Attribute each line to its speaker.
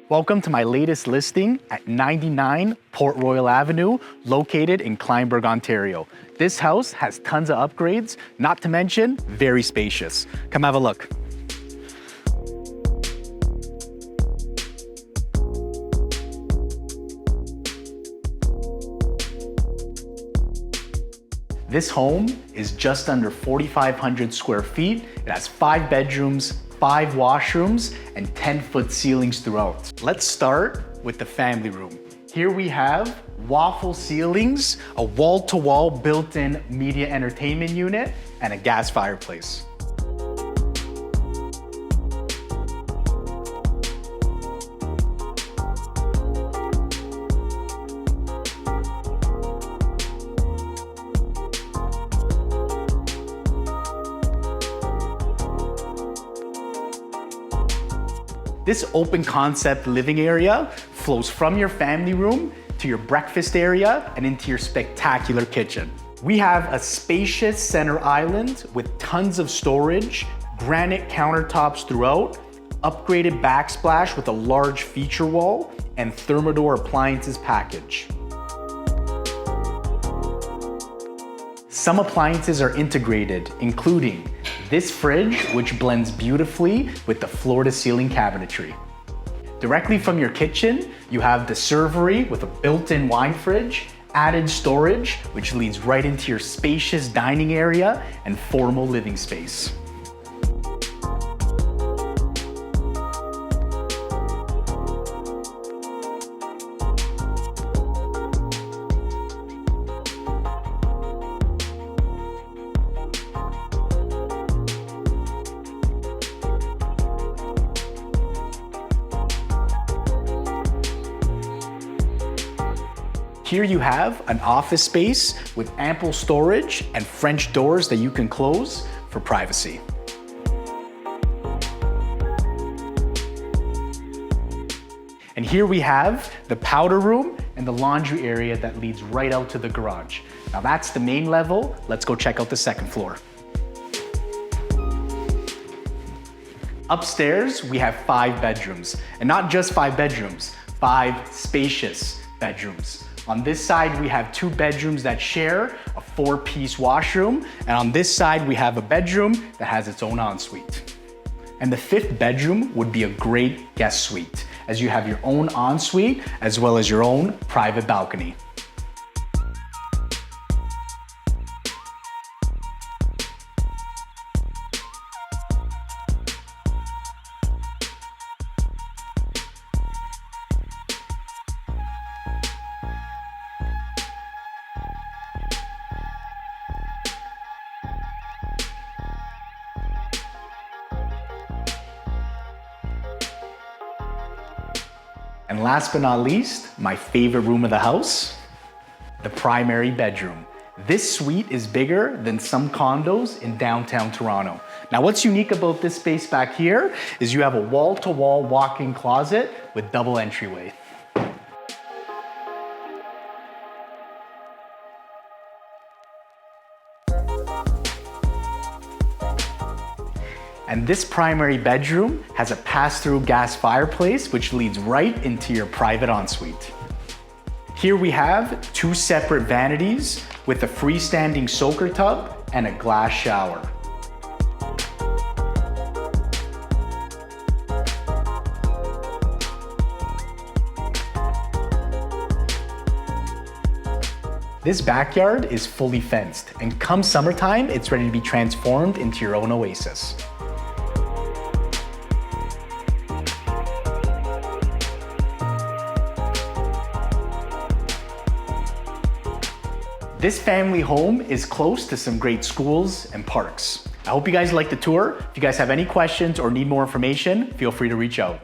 Speaker 1: Welcome to my latest listing at 99 Port Royal Avenue, located in Kleinburg, Ontario. This house has tons of upgrades, not to mention very spacious. Come have a look. This home is just under 4,500 square feet. It has 5 bedrooms, 5 washrooms, and 10-foot ceilings throughout. Let's start with the family room. Here we have waffle ceilings, a wall-to-wall built-in media entertainment unit, and a gas fireplace. This open concept living area flows from your family room to your breakfast area and into your spectacular kitchen. We have a spacious center island with tons of storage, granite countertops throughout, upgraded backsplash with a large feature wall, and Thermador appliances package. Some appliances are integrated, including this fridge, which blends beautifully with the floor-to-ceiling cabinetry. Directly from your kitchen, you have the servery with a built-in wine fridge, added storage, which leads right into your spacious dining area and formal living space. Here you have an office space with ample storage and French doors that you can close for privacy. And here we have the powder room and the laundry area that leads right out to the garage. Now that's the main level. Let's go check out the second floor. Upstairs, we have 5 bedrooms, and not just 5 bedrooms, 5 spacious bedrooms. On this side, we have 2 bedrooms that share a 4-piece washroom, and on this side, we have a bedroom that has its own ensuite. And the 5th bedroom would be a great guest suite, as you have your own ensuite as well as your own private balcony. And last but not least, my favorite room of the house, the primary bedroom. This suite is bigger than some condos in downtown Toronto. Now what's unique about this space back here is you have a wall-to-wall walk-in closet with double entryway. And this primary bedroom has a pass-through gas fireplace, which leads right into your private ensuite. Here we have 2 separate vanities with a freestanding soaker tub and a glass shower. This backyard is fully fenced, and come summertime, it's ready to be transformed into your own oasis. This family home is close to some great schools and parks. I hope you guys liked the tour. If you guys have any questions or need more information, feel free to reach out.